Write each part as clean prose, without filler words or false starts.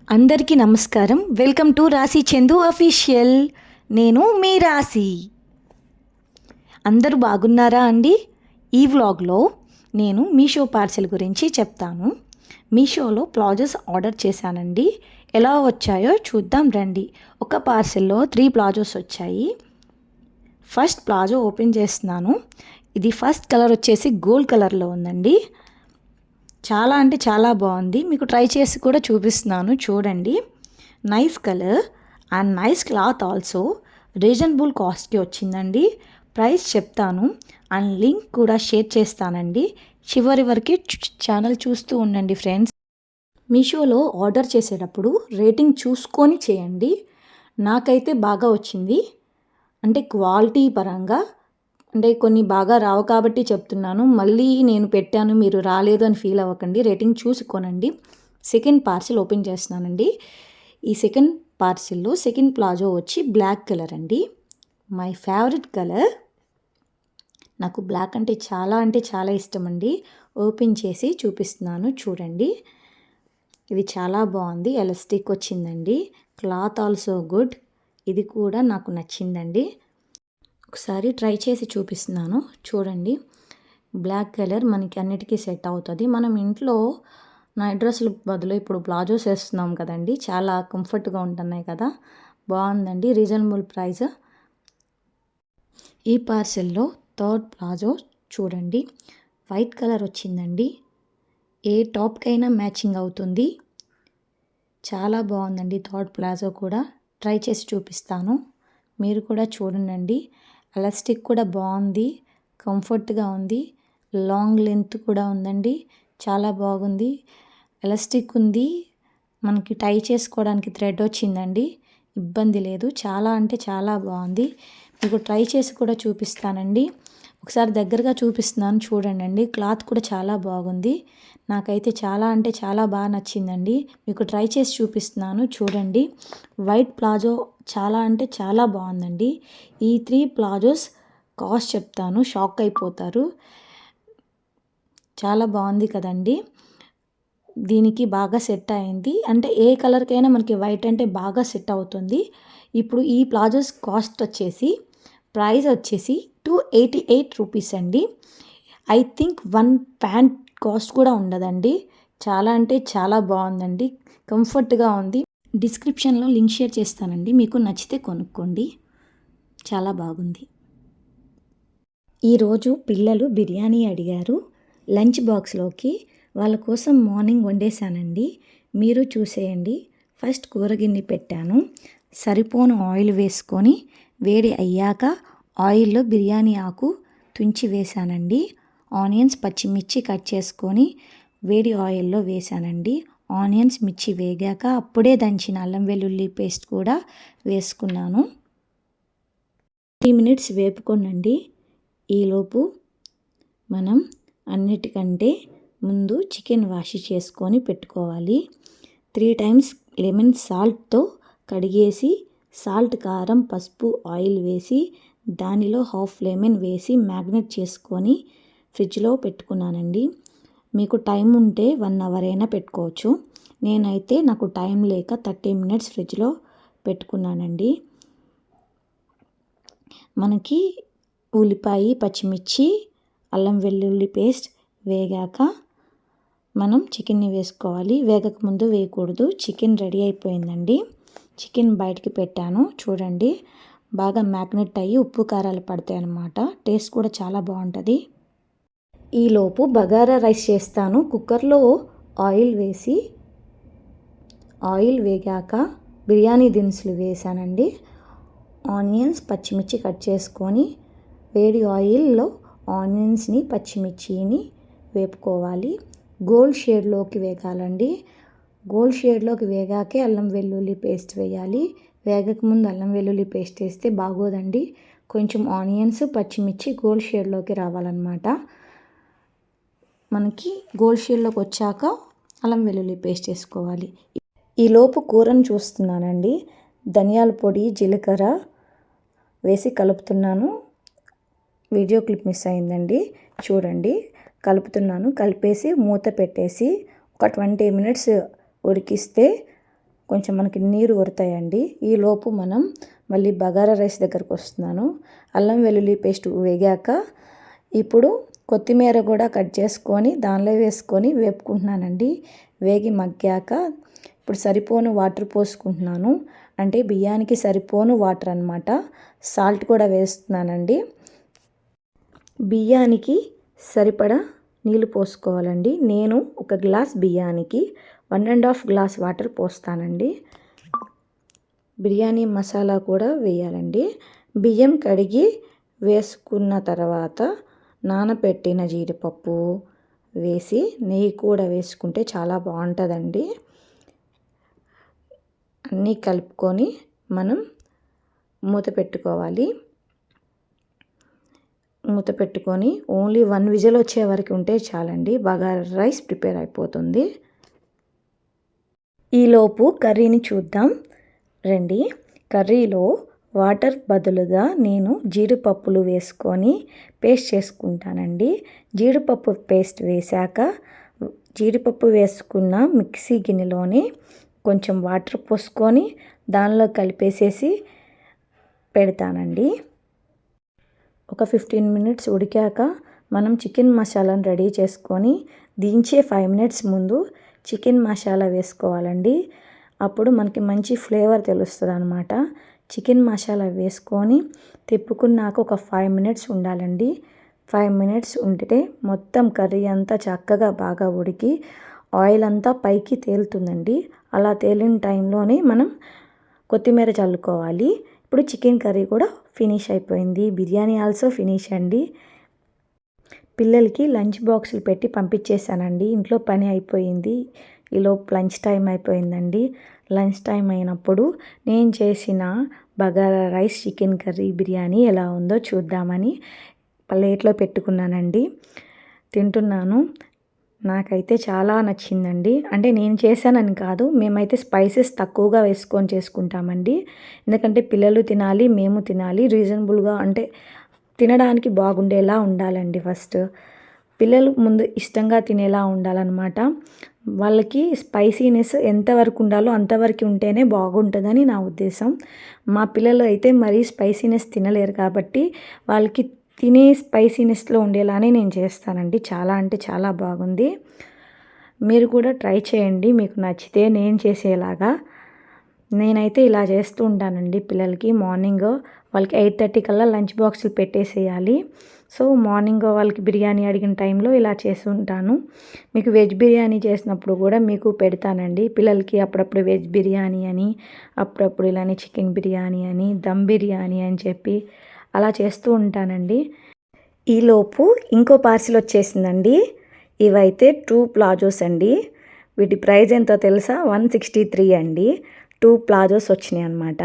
అందరికీ నమస్కారం. Welcome to రాశి చందు అఫీషియల్. నేను మీ రాశి. అందరూ బాగున్నారా అండి? ఈ వ్లాగ్లో నేను మీషో పార్సెల్ గురించి చెప్తాను. మీషోలో ప్లాజోస్ ఆర్డర్ చేశానండి. ఎలా వచ్చాయో చూద్దాం రండి. ఒక పార్సెల్లో 3 ప్లాజోస్ వచ్చాయి. ఫస్ట్ ప్లాజో ఓపెన్ చేస్తున్నాను. ఇది ఫస్ట్ కలర్ వచ్చేసి గోల్డ్ కలర్లో ఉందండి. చాలా అంటే చాలా బాగుంది. మీకు ట్రై చేసి కూడా చూపిస్తున్నాను చూడండి. Nice colour and nice cloth also. Reasonable కాస్ట్కి వచ్చిందండి. ప్రైస్ చెప్తాను అండ్ లింక్ కూడా షేర్ చేస్తానండి. చివరి వరకు ఛానల్ చూస్తూ ఉండండి ఫ్రెండ్స్. మీషోలో ఆర్డర్ చేసేటప్పుడు రేటింగ్ చూసుకొని చేయండి. నాకైతే బాగా వచ్చింది. అంటే క్వాలిటీ పరంగా అంటే కొన్ని బాగా రావు కాబట్టి చెప్తున్నాను. మళ్ళీ నేను పెట్టాను మీరు రాలేదు అని ఫీల్ అవ్వకండి. రేటింగ్ చూసి కొనండి. సెకండ్ పార్సిల్ ఓపెన్ చేస్తున్నానండి. ఈ సెకండ్ పార్సిల్లో సెకండ్ ప్లాజో వచ్చి బ్లాక్ కలర్ అండి. My favourite colour. నాకు బ్లాక్ అంటే చాలా ఇష్టం అండి. ఓపెన్ చేసి చూపిస్తున్నాను చూడండి. ఇది చాలా బాగుంది. ఎలాస్టిక్ వచ్చిందండి. Cloth also good. ఇది కూడా నాకు నచ్చిందండి. ఒకసారి ట్రై చేసి చూపిస్తున్నాను చూడండి. బ్లాక్ కలర్ మనకి అన్నిటికీ సెట్ అవుతుంది. మనం ఇంట్లో నైట్ డ్రెస్సులు బదులు ఇప్పుడు ప్లాజోస్ వేస్తున్నాం కదండి. చాలా కంఫర్ట్గా ఉంటున్నాయి కదా. బాగుందండి. Reasonable price. ఈ పార్సెల్లో థర్డ్ ప్లాజో చూడండి. వైట్ కలర్ వచ్చిందండి. ఏ టాప్కైనా మ్యాచింగ్ అవుతుంది. చాలా బాగుందండి థర్డ్ ప్లాజో కూడా. ట్రై చేసి చూపిస్తాను. మీరు కూడా చూడండి. ఎలాస్టిక్ కూడా బాగుంది. కంఫర్ట్గా ఉంది. లాంగ్ లెంత్ కూడా ఉందండి. చాలా బాగుంది. ఎలాస్టిక్ ఉంది. మనకి టై చేసుకోవడానికి థ్రెడ్ వచ్చిందండి. ఇబ్బంది లేదు. చాలా అంటే చాలా బాగుంది. మీకు ట్రై చేసి కూడా చూపిస్తానండి. ఒకసారి దగ్గరగా చూపిస్తున్నాను చూడండి. క్లాత్ కూడా చాలా బాగుంది. నాకైతే చాలా అంటే చాలా బాగా నచ్చిందండి. మీకు ట్రై చేసి చూపిస్తున్నాను చూడండి. వైట్ ప్లాజో చాలా అంటే చాలా బాగుందండి. ఈ 3 ప్లాజోస్ కాస్ట్ చెప్తాను, షాక్ అయిపోతారు. చాలా బాగుంది కదండి. దీనికి బాగా సెట్ అయింది. అంటే ఏ కలర్కైనా మనకి వైట్ అంటే బాగా సెట్ అవుతుంది. ఇప్పుడు ఈ ప్లాజోస్ కాస్ట్ వచ్చేసి ప్రైస్ వచ్చేసి 288 రూపీస్ అండి. ఐ థింక్ 1 ప్యాంట్ కాస్ట్ కూడా ఉండదండి. చాలా అంటే చాలా బాగుందండి. కంఫర్ట్గా ఉంది. డిస్క్రిప్షన్లో లింక్ షేర్ చేస్తానండి. మీకు నచ్చితే కొనుక్కోండి. చాలా బాగుంది. ఈరోజు పిల్లలు బిర్యానీ అడిగారు. లంచ్ బాక్స్లోకి వాళ్ళ కోసం మార్నింగ్ వండేసానండి. మీరు చూసేయండి. ఫస్ట్ కూరగిన్నె పెట్టాను. సరిపోను ఆయిల్ వేసుకొని వేడి అయ్యాక ఆయిల్లో బిర్యానీ ఆకు తుంచి వేసానండి. ఆనియన్స్ పచ్చిమిర్చి కట్ చేసుకొని వేడి ఆయిల్లో వేసానండి. ఆనియన్స్ మిర్చి వేగాక అప్పుడే దంచిన అల్లం వెల్లుల్లి పేస్ట్ కూడా వేసుకున్నాను. 3 మినిట్స్ వేపుకోనండి. ఈలోపు మనం అన్నిటికంటే ముందు చికెన్ వాష్ చేసుకొని పెట్టుకోవాలి. 3 టైమ్స్ లెమన్ సాల్ట్తో కడిగేసి సాల్ట్, కారం, పసుపు, ఆయిల్ వేసి దానిలో హాఫ్ లెమన్ వేసి మ్యాగ్నెట్ చేసుకొని ఫ్రిడ్జ్లో పెట్టుకున్నానండి. మీకు టైం ఉంటే 1 అవర్ అయినా పెట్టుకోవచ్చు. నేనైతే నాకు టైం లేక 30 మినిట్స్ ఫ్రిడ్జ్లో పెట్టుకున్నానండి. మనకి ఉల్లిపాయ, పచ్చిమిర్చి, అల్లం వెల్లుల్లి పేస్ట్ వేగాక మనం చికెన్ని వేసుకోవాలి. వేగక ముందు వేయకూడదు. చికెన్ రెడీ అయిపోయిందండి. చికెన్ బయటికి పెట్టాను చూడండి. బాగా మ్యాగ్నెట్ అయ్యి ఉప్పు కారాలు పడతాయి అన్నమాట. టేస్ట్ కూడా చాలా బాగుంటుంది. ఈలోపు బగారా రైస్ చేస్తాను. కుక్కర్లో ఆయిల్ వేసి ఆయిల్ వేగాక బిర్యానీ దినుసులు వేసానండి. ఆనియన్స్, పచ్చిమిర్చి కట్ చేసుకొని వేడి ఆయిల్లో ఆనియన్స్ని, పచ్చిమిర్చిని వేపుకోవాలి. గోల్డ్ షేడ్లోకి వేగాలండి. గోల్డ్ షేడ్లోకి వేగాకే అల్లం వెల్లుల్లి పేస్ట్ వేయాలి. వేగకముందు అల్లం వెల్లుల్లి పేస్ట్ వేస్తే బాగోదండి. కొంచెం ఆనియన్స్, పచ్చిమిర్చి గోల్డ్ షేడ్లోకి రావాలన్నమాట. మనకి గోల్డ్ షేడ్లోకి వచ్చాక అల్లం వెల్లుల్లి పేస్ట్ వేసుకోవాలి. ఈలోపు కూరను చూస్తున్నానండి. ధనియాల పొడి, జీలకర్ర వేసి కలుపుతున్నాను. వీడియో క్లిప్ మిస్ అయిందండి. చూడండి. కలుపుతున్నాను. కలిపేసి మూత పెట్టేసి ఒక 20 మినిట్స్ ఉడికిస్తే కొంచెం మనకి నీరు ఊరుతాయండి. ఈలోపు మనం మళ్ళీ బగారా రైస్ దగ్గరకు వస్తున్నాను. అల్లం వెల్లుల్లి పేస్ట్ వేగాక ఇప్పుడు కొత్తిమీర కూడా కట్ చేసుకొని దానిలో వేసుకొని వేపుకుంటున్నానండి. వేగి మగ్గాక ఇప్పుడు సరిపోను వాటర్ పోసుకుంటున్నాను. అంటే బియ్యానికి సరిపోను వాటర్ అన్నమాట. సాల్ట్ కూడా వేస్తున్నానండి. బియ్యానికి సరిపడా నీళ్ళు పోసుకోవాలండి. నేను ఒక గ్లాస్ బియ్యానికి 1.5 గ్లాస్ వాటర్ పోస్తానండి. బిర్యానీ మసాలా కూడా వేయాలండి. బియ్యం కడిగి వేసుకున్న తర్వాత నానబెట్టిన జీడిపప్పు వేసి నెయ్యి కూడా వేసుకుంటే చాలా బాగుంటుందండి. అన్నీ కలుపుకొని మనం మూత పెట్టుకోవాలి. మూత పెట్టుకొని ఓన్లీ 1 విజిల్ వచ్చే వరకు ఉంటే చాలండి. బగారా రైస్ ప్రిపేర్ అయిపోతుంది. ఈలోపు కర్రీని చూద్దాం రండి. కర్రీలో వాటర్ బదులుగా నేను జీడిపప్పులు వేసుకొని పేస్ట్ చేసుకుంటానండి. జీడిపప్పు పేస్ట్ వేశాక జీడిపప్పు వేసుకున్న మిక్సీ గిన్నెలోని కొంచెం వాటర్ పోసుకొని దానిలో కలిపేసేసి పెడతానండి. ఒక 15 మినిట్స్ ఉడికాక మనం చికెన్ మసాలాను రెడీ చేసుకొని దించే 5 మినిట్స్ ముందు చికెన్ మసాలా వేసుకోవాలండి. అప్పుడు మనకి మంచి ఫ్లేవర్ తెలుస్తుంది అన్నమాట. చికెన్ మసాలా వేసుకొని తిప్పుకున్నాక ఒక 5 మినిట్స్ ఉండాలండి. 5 మినిట్స్ ఉంటే మొత్తం కర్రీ అంతా చక్కగా బాగా ఉడికి ఆయిల్ అంతా పైకి తేలుతుందండి. అలా తేలిన టైంలోనే మనం కొత్తిమీర చల్లుకోవాలి. ఇప్పుడు చికెన్ కర్రీ కూడా ఫినిష్ అయిపోయింది. బిర్యానీ ఆల్సో ఫినిష్ అండి. పిల్లలకి లంచ్ బాక్సులు పెట్టి పంపించేశానండి. ఇంట్లో పని అయిపోయింది. ఈలోపు లంచ్ టైం అయిపోయిందండి. లంచ్ టైం అయినప్పుడు నేను చేసిన bagara rice, chicken curry, biryani ఎలా ఉందో చూద్దామని ప్లేట్లో పెట్టుకున్నానండి. తింటున్నాను. నాకైతే చాలా నచ్చిందండి. అంటే నేను చేశానని కాదు, మేమైతే స్పైసెస్ తక్కువగా వేసుకొని చేసుకుంటామండి. ఎందుకంటే పిల్లలు తినాలి, మేము తినాలి. రీజనబుల్గా అంటే తినడానికి బాగుండేలా ఉండాలండి. ఫస్ట్ పిల్లలు ముందు ఇష్టంగా తినేలా ఉండాలన్నమాట. వాళ్ళకి స్పైసీనెస్ ఎంతవరకు ఉండాలో అంతవరకు ఉంటేనే బాగుంటుందని నా ఉద్దేశం. మా పిల్లలు అయితే మరీ స్పైసీనెస్ తినలేరు కాబట్టి వాళ్ళకి తినే స్పైసీనెస్లో ఉండేలానే నేను చేస్తానండి. చాలా అంటే చాలా బాగుంది. మీరు కూడా ట్రై చేయండి మీకు నచ్చితే నేను చేసేలాగా. నేనైతే ఇలా చేస్తూ ఉంటానండి పిల్లలకి. మార్నింగ్ వాళ్ళకి 8:30 కల్లా లంచ్ బాక్సులు పెట్టేసేయాలి. సో మార్నింగ్ వాళ్ళకి బిర్యానీ అడిగిన టైంలో ఇలా చేసి ఉంటాను. మీకు వెజ్ బిర్యానీ చేసినప్పుడు కూడా మీకు పెడతానండి. పిల్లలకి అప్పుడప్పుడు వెజ్ బిర్యానీ అని, అప్పుడప్పుడు ఇలానే చికెన్ బిర్యానీ అని, దమ్ బిర్యానీ అని చెప్పి అలా చేస్తూ ఉంటానండి. ఈలోపు ఇంకో పార్సిల్ వచ్చేసిందండి. ఇవైతే 2 ప్లాజోస్ అండి. వీటి ప్రైస్ ఎంతో తెలుసా? 163 అండి. 2 ప్లాజోస్ వచ్చినాయి అన్నమాట.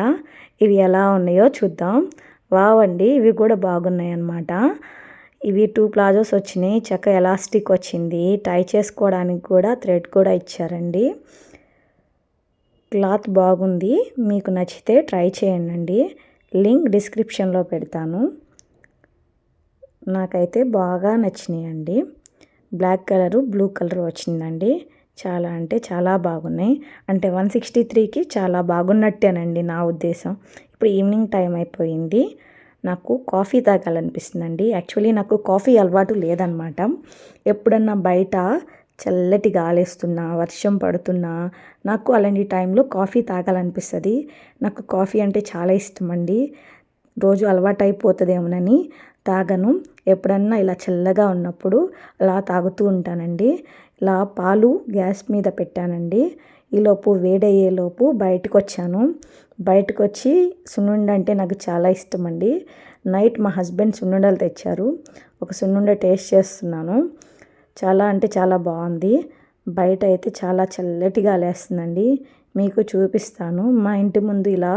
ఇవి ఎలా ఉన్నాయో చూద్దాం. వావ్ అండి, ఇవి కూడా బాగున్నాయి అన్నమాట. ఇవి 2 ప్లాజోస్ వచ్చినాయి. చక్కగా ఎలాస్టిక్ వచ్చింది. టై చేసుకోవడానికి కూడా థ్రెడ్ కూడా ఇచ్చారండి. క్లాత్ బాగుంది. మీకు నచ్చితే ట్రై చేయండి. లింక్ డిస్క్రిప్షన్లో పెడతాను. నాకైతే బాగా నచ్చినాయండి. బ్లాక్ కలరు, బ్లూ కలర్ వచ్చిందండి. చాలా అంటే చాలా బాగున్నాయి. అంటే 163కి చాలా బాగున్నట్టేనండి నా ఉద్దేశం. ఇప్పుడు ఈవినింగ్ టైం అయిపోయింది. నాకు కాఫీ తాగాలనిపిస్తుందండి. యాక్చువల్లీ నాకు కాఫీ అలవాటు లేదనమాట. ఎప్పుడన్నా బయట చల్లటి గాలేస్తున్నా, వర్షం పడుతున్నా నాకు అలాంటి టైంలో కాఫీ తాగాలనిపిస్తుంది. నాకు కాఫీ అంటే చాలా ఇష్టం అండి. రోజు అలవాటు అయిపోతుందేమోనని తాగను. ఎప్పుడన్నా ఇలా చల్లగా ఉన్నప్పుడు అలా తాగుతూ ఉంటానండి. ఇలా పాలు గ్యాస్ మీద పెట్టానండి. ఈలోపు వేడయ్యేలోపు బయటకు వచ్చాను. బయటకు వచ్చి సున్నుండ అంటే నాకు చాలా ఇష్టం అండి. నైట్ మా హస్బెండ్ సున్నుండలు తెచ్చారు. ఒక సున్నుండ టేస్ట్ చేస్తున్నాను. చాలా అంటే చాలా బాగుంది. బయట అయితే చాలా చల్లటి గాలి వేస్తుందండి. మీకు చూపిస్తాను. మా ఇంటి ముందు ఇలా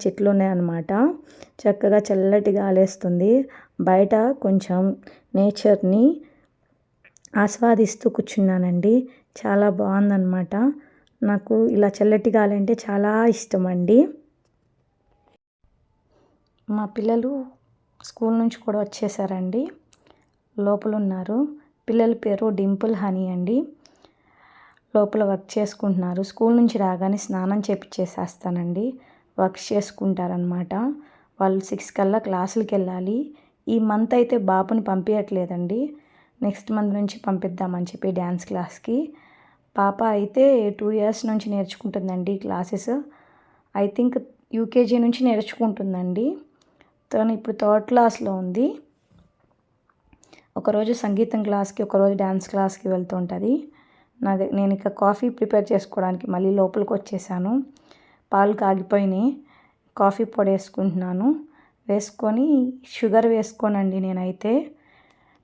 చెట్లు ఉన్నాయన్నమాట. చక్కగా చల్లటి గాలి వేస్తుంది. బయట కొంచెం నేచర్ని ఆస్వాదిస్తూ కూర్చున్నానండి. చాలా బాగుందన్నమాట. నాకు ఇలా చల్లటి గాలి అంటే చాలా ఇష్టం అండి. మా పిల్లలు స్కూల్ నుంచి కూడా వచ్చేసారండి. లోపల ఉన్నారు. పిల్లల పేరు డింపుల్, హనీ అండి. లోపల వర్క్ చేసుకుంటున్నారు. స్కూల్ నుంచి రాగానే స్నానం చేపిచ్చేసేస్తానండి. వర్క్స్ చేసుకుంటారనమాట. వాళ్ళు 6 కల్లా క్లాసులకి వెళ్ళాలి. ఈ మంత్ అయితే బాబుని పంపించట్లేదండి. నెక్స్ట్ మంత్ నుంచి పంపిద్దామని చెప్పి డ్యాన్స్ క్లాస్కి. పాప అయితే 2 ఇయర్స్ నుంచి నేర్చుకుంటుందండి క్లాసెస్. ఐ థింక్ యూకేజీ నుంచి నేర్చుకుంటుందండి. తను ఇప్పుడు 3rd క్లాస్లో ఉంది. ఒకరోజు సంగీతం క్లాస్కి, ఒకరోజు డ్యాన్స్ క్లాస్కి వెళ్తూ ఉంటుంది. నేను ఇక కాఫీ ప్రిపేర్ చేసుకోవడానికి మళ్ళీ లోపలికి వచ్చేసాను. పాలు కాగిపోయినాయి. కాఫీ పొడి వేసుకుంటున్నాను. వేసుకొని షుగర్ వేసుకోనండి నేనైతే.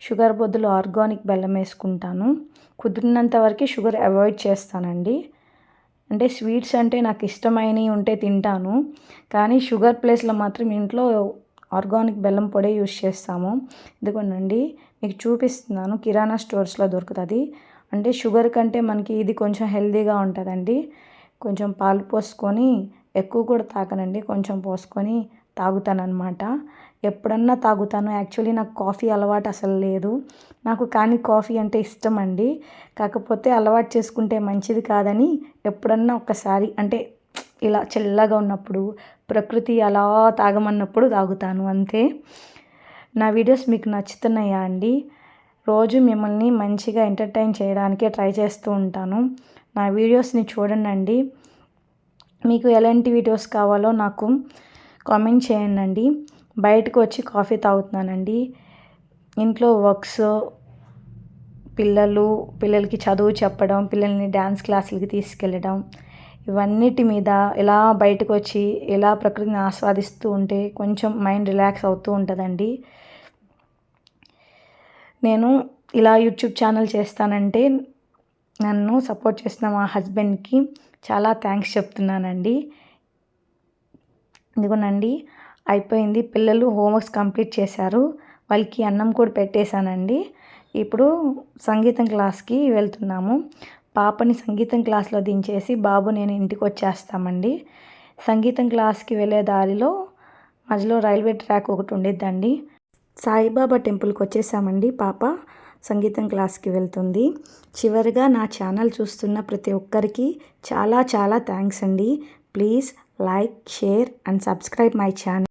షుగర్ బదులు ఆర్గానిక్ బెల్లం వేసుకుంటాను. కుదిరినంత వరకు షుగర్ అవాయిడ్ చేస్తానండి. అంటే స్వీట్స్ అంటే నాకు ఇష్టమైనవి ఉంటే తింటాను. కానీ షుగర్ ప్లేస్లో మాత్రం ఇంట్లో ఆర్గానిక్ బెల్లం పొడే యూస్ చేస్తాము. ఇదిగోనండి మీకు చూపిస్తున్నాను. కిరాణా స్టోర్స్లో దొరుకుతుంది. అంటే షుగర్ కంటే మనకి ఇది కొంచెం హెల్తీగా ఉంటుందండి. కొంచెం పాలు పోసుకొని, ఎక్కువ కూడా తాగనండి, కొంచెం పోసుకొని తాగుతానన్నమాట. ఎప్పుడన్నా తాగుతాను. యాక్చువల్లీ నాకు కాఫీ అలవాటు అసలు లేదు నాకు. కానీ కాఫీ అంటే ఇష్టం అండి. కాకపోతే అలవాటు చేసుకుంటే మంచిది కాదని ఎప్పుడన్నా ఒక్కసారి, అంటే ఇలా చల్లగా ఉన్నప్పుడు, ప్రకృతి అలా తాగమన్నప్పుడు తాగుతాను అంతే. నా వీడియోస్ మీకు నచ్చుతున్నాయా అండి? రోజు మిమ్మల్ని మంచిగా ఎంటర్టైన్ చేయడానికే ట్రై చేస్తూ ఉంటాను. నా వీడియోస్ని చూడండి. మీకు ఎలాంటి వీడియోస్ కావాలో నాకు కామెంట్ చేయండి. బయటకు వచ్చి కాఫీ తాగుతున్నానండి. ఇంట్లో వర్క్స్, పిల్లలకి చదువు చెప్పడం, పిల్లల్ని డ్యాన్స్ క్లాసులకి తీసుకెళ్ళడం, ఇవన్నిటి మీద ఇలా బయటకు వచ్చి ఇలా ప్రకృతిని ఆస్వాదిస్తూ ఉంటే కొంచెం మైండ్ రిలాక్స్ అవుతూ ఉంటుందండి. నేను ఇలా యూట్యూబ్ ఛానల్ చేస్తానంటే నన్ను సపోర్ట్ చేసిన మా హస్బెండ్కి చాలా థ్యాంక్స్ చెప్తున్నానండి. ఇదిగోనండి అయిపోయింది. పిల్లలు హోంవర్క్స్ కంప్లీట్ చేశారు. వాళ్ళకి అన్నం కూడా పెట్టేశానండి. ఇప్పుడు సంగీతం క్లాస్కి వెళ్తున్నాము. పాపని సంగీతం క్లాస్లో దించేసి బాబు నేను ఇంటికి వచ్చేస్తామండి. సంగీతం క్లాస్కి వెళ్ళే దారిలో మధ్యలో రైల్వే ట్రాక్ ఒకటి ఉండిద్దండి. సాయిబాబా టెంపుల్కి వచ్చేసామండి. పాప సంగీతం క్లాస్కి వెళ్తుంది. చివరిగా నా ఛానల్ చూస్తున్న ప్రతి ఒక్కరికి చాలా చాలా థ్యాంక్స్ అండి. Please like, share and subscribe my channel.